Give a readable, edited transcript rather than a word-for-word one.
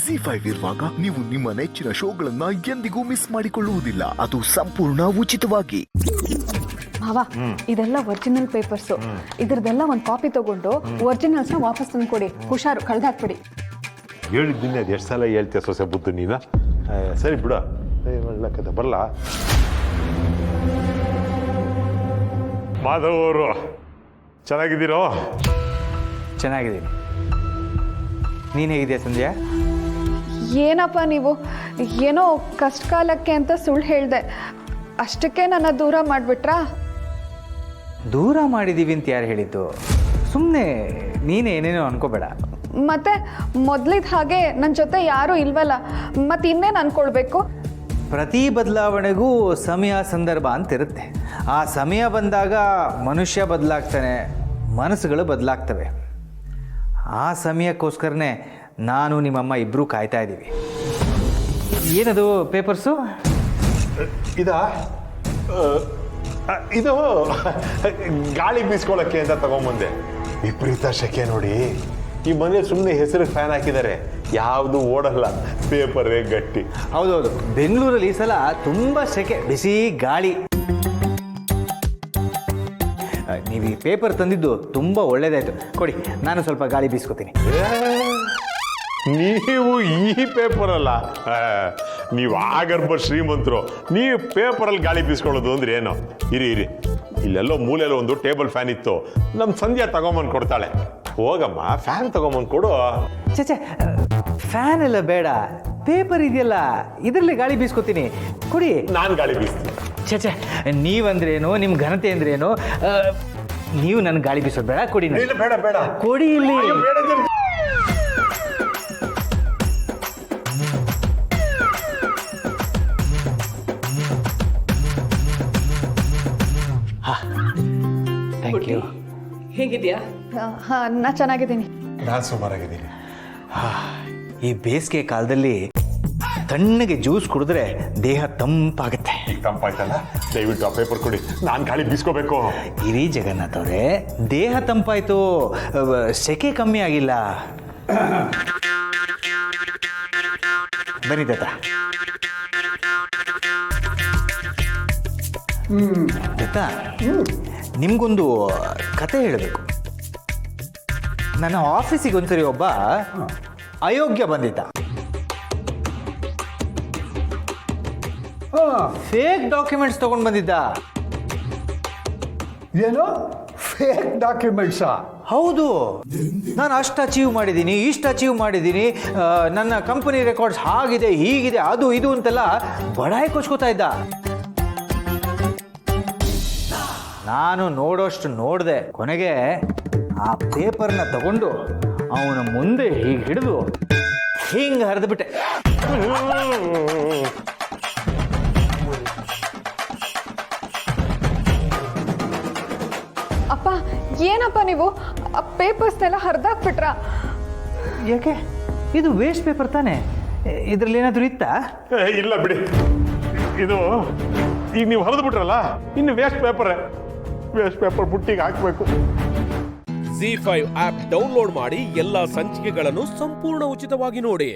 ZEE5 ಇರುವಾಗ ನೀವು ನಿಮ್ಮ ನೆಚ್ಚಿನ ಶೋಗಳನ್ನ ಎಂದಿಗೂ ಮಿಸ್ ಮಾಡಿಕೊಳ್ಳುವುದಿಲ್ಲ. ಅದು ಸಂಪೂರ್ಣ ಉಚಿತವಾಗಿ. ಭಾವ, ಇದೆಲ್ಲ ಒರಿಜಿನಲ್ ಪೇಪರ್ಸು. ಇದ್ರದ್ದೆಲ್ಲ ಒಂದು ಕಾಪಿ ತಗೊಂಡು ಒರಿಜಿನಲ್ಸ್ನ ವಾಪಸ್ ತಂದು ಕೊಡಿ. ಹುಷಾರು, ಕಳ್ದಾಕ್ಬಿಡಿ. ಹೇಳಿದ್ದೀನಿ, ಅದು ಎಷ್ಟು ಸಲ ಹೇಳ್ತೀಯ ಸೊಸೆ ಬುದ್ಧು ನೀನು. ಸರಿ ಬಿಡ, ಒಳ್ಳೆ ಬರಲ್ಲ. ಮಾಧವ್ ಅವರು ಚೆನ್ನಾಗಿದ್ದೀರೋ? ಚೆನ್ನಾಗಿದ್ದೀನಿ. ನೀನು ಹೇಗಿದೆಯಾ ಸಂಧ್ಯಾ? ಏನಪ್ಪ ನೀವು, ಏನೋ ಕಷ್ಟ ಕಾಲಕ್ಕೆ ಅಂತ ಸುಳ್ಳು ಹೇಳಿದೆ, ಅಷ್ಟಕ್ಕೆ ನನ್ನ ದೂರ ಮಾಡಿಬಿಟ್ರಾ? ದೂರ ಮಾಡಿದ್ದೀವಿ ಅಂತ ಯಾರು ಹೇಳಿದ್ದು? ಸುಮ್ಮನೆ ನೀನೇ ಏನೇನೋ ಅನ್ಕೋಬೇಡ. ಮತ್ತೆ ಮೊದಲಿದ್ದ ಹಾಗೆ ನನ್ನ ಜೊತೆ ಯಾರೂ ಇಲ್ವಲ್ಲ, ಮತ್ತೆ ಇನ್ನೇನು ಅನ್ಕೊಳ್ಬೇಕು? ಪ್ರತಿ ಬದಲಾವಣೆಗೂ ಸಮಯ ಸಂದರ್ಭ ಅಂತಿರುತ್ತೆ. ಆ ಸಮಯ ಬಂದಾಗ ಮನುಷ್ಯ ಬದಲಾಗ್ತಾನೆ, ಮನಸ್ಸುಗಳು ಬದಲಾಗ್ತವೆ. ಆ ಸಮಯಕ್ಕೋಸ್ಕರನೇ ನಾನು ನಿಮ್ಮಮ್ಮ ಇಬ್ಬರೂ ಕಾಯ್ತಾ ಇದ್ದೀವಿ. ಏನದು ಪೇಪರ್ಸು? ಇದು ಗಾಳಿ ಬೀಸ್ಕೊಳ್ಳೋಕ್ಕೆ ಅಂತ ತಗೊಂಬಂದೆ. ವಿಪರೀತ ಶೆಕೆ ನೋಡಿ. ಈ ಮನೆ ಸುಮ್ಮನೆ ಹೆಸರು ಫ್ಯಾನ್ ಹಾಕಿದ್ದಾರೆ, ಯಾವುದು ಓಡಲ್ಲ, ಪೇಪರೇ ಗಟ್ಟಿ. ಹೌದೌದು, ಬೆಂಗಳೂರಲ್ಲಿ ಈ ಸಲ ತುಂಬ ಸೆಕೆ, ಬಿಸಿ ಗಾಳಿ. ನೀವು ಈ ಪೇಪರ್ ತಂದಿದ್ದು ತುಂಬ ಒಳ್ಳೇದಾಯಿತು. ಕೊಡಿ, ನಾನು ಸ್ವಲ್ಪ ಗಾಳಿ ಬೀಸ್ಕೊತೀನಿ. ನೀವು ಈ ಪೇಪರ್ ಅಲ್ಲ, ನೀವು ಆಗರ್ಭ ಶ್ರೀಮಂತರು, ನೀವು ಪೇಪರಲ್ಲಿ ಗಾಳಿ ಬೀಸ್ಕೊಳ್ಳೋದು ಅಂದ್ರೆ ಏನು? ಇರಿ ಇಲ್ಲೆಲ್ಲೋ ಮೂಲೆಯಲ್ಲೋ ಒಂದು ಟೇಬಲ್ ಫ್ಯಾನ್ ಇತ್ತು, ನಮ್ಮ ಸಂಧ್ಯಾ ತಗೊಂಬಂದು ಕೊಡ್ತಾಳೆ. ಹೋಗಮ್ಮ, ಫ್ಯಾನ್ ತಗೊಂಬಂದು ಕೊಡು. ಚೆ ಫ್ಯಾನ್ ಎಲ್ಲ ಬೇಡ, ಪೇಪರ್ ಇದೆಯಲ್ಲ ಇದರಲ್ಲಿ ಗಾಳಿ ಬೀಸ್ಕೊತೀನಿ. ಕೊಡಿ. ನಾನು ಗಾಳಿ ಬೀಸ್ತೀನಿ. ಚೆ ನೀವಂದ್ರೇನು, ನಿಮ್ಮ ಘನತೆ ಅಂದ್ರೇನು? ನೀವು ನನ್ನ ಗಾಳಿ ಬೀಸೋದು ಬೇಡ. ಕೊಡಿ. ಬೇಡ ಬೇಡ, ಕೊಡಿ ಇಲ್ಲಿ. Thank you. ಹೇಗಿದ್ಯಾ? ಹಾಂ, ನಾ ಚೆನ್ನಾಗಿದ್ದೀನಿ. ನಾನು ಸುಮಾರಾಗಿದ್ದೀನಿ. ಈ ಬೇಸಿಗೆ ಕಾಲದಲ್ಲಿ ತಣ್ಣಗೆ ಜ್ಯೂಸ್ ಕುಡಿದ್ರೆ ದೇಹ ತಂಪಾಗುತ್ತೆ. ಈಗ ತಂಪಾಯ್ತಲ್ಲ, ದಯವಿಟ್ಟು ಆ ಪೇಪರ್ ಕೊಡಿ, ನಾನು ಗಾಳಿ ಬೀಸ್ಕೋಬೇಕು. ಇರಿ ಜಗನ್ನಾಥ್ ಅವರೇ, ದೇಹ ತಂಪಾಯ್ತು, ಸೆಕೆ ಕಮ್ಮಿ ಆಗಿಲ್ಲ. ಬನ್ನಿ ದತ್ತ. ದತ್ತ, ನಿಮ್ಗೊಂದು ಕತೆ ಹೇಳಬೇಕು. ನನ್ನ ಆಫೀಸಿಗೆ ಒಂದ್ಸರಿ ಒಬ್ಬ ಅಯೋಗ್ಯ ಬಂದಿದ್ದ. ಫೇಕ್ ಡಾಕ್ಯುಮೆಂಟ್ಸ್ ತಗೊಂಡು ಬಂದಿದ್ದ. ಏನು ಫೇಕ್ ಡಾಕ್ಯುಮೆಂಟ್ಸಾ? ಹೌದು. ನಾನು ಅಷ್ಟು ಅಚೀವ್ ಮಾಡಿದ್ದೀನಿ, ಇಷ್ಟು ಅಚೀವ್ ಮಾಡಿದ್ದೀನಿ, ನನ್ನ ಕಂಪನಿ ರೆಕಾರ್ಡ್ಸ್ ಹಾಗಿದೆ, ಹೀಗಿದೆ, ಅದು ಇದು ಅಂತೆಲ್ಲ ಬಡಾಯಿ ಕೊಚ್ಕೋತಾ ಇದ್ದ. ನಾನು ನೋಡೋಷ್ಟು ನೋಡಿದೆ. ಕೊನೆಗೆ ಆ ಪೇಪರ್ನ ತಗೊಂಡು ಅವನ ಮುಂದೆ ಹೀಗೆ ಹಿಡಿದು ಹಿಂಗೆ ಹರಿದ್ಬಿಟ್ಟೆ. ಅಪ್ಪ, ಏನಪ್ಪ ನೀವು ಆ ಪೇಪರ್ಸ್ನೆಲ್ಲ ಹರಿದಾಕ್ಬಿಟ್ರಾ? ಯಾಕೆ? ಇದು ವೇಸ್ಟ್ ಪೇಪರ್ ತಾನೆ, ಇದರಲ್ಲಿ ಏನಾದರೂ ಇತ್ತಾ? ಇಲ್ಲ ಬಿಡಿ, ಇದು ಈಗ ನೀವು ಹರಿದು ಬಿಟ್ರಲ್ಲ, ಇನ್ನು ವೇಸ್ಟ್ ಪೇಪರ್ ಬುಟ್ಟಿಗೆ ಹಾಕಬೇಕು. ZEE5 ಆಪ್ ಡೌನ್ಲೋಡ್ ಮಾಡಿ ಎಲ್ಲಾ ಸಂಚಿಕೆಗಳನ್ನು ಸಂಪೂರ್ಣ ಉಚಿತವಾಗಿ ನೋಡಿ.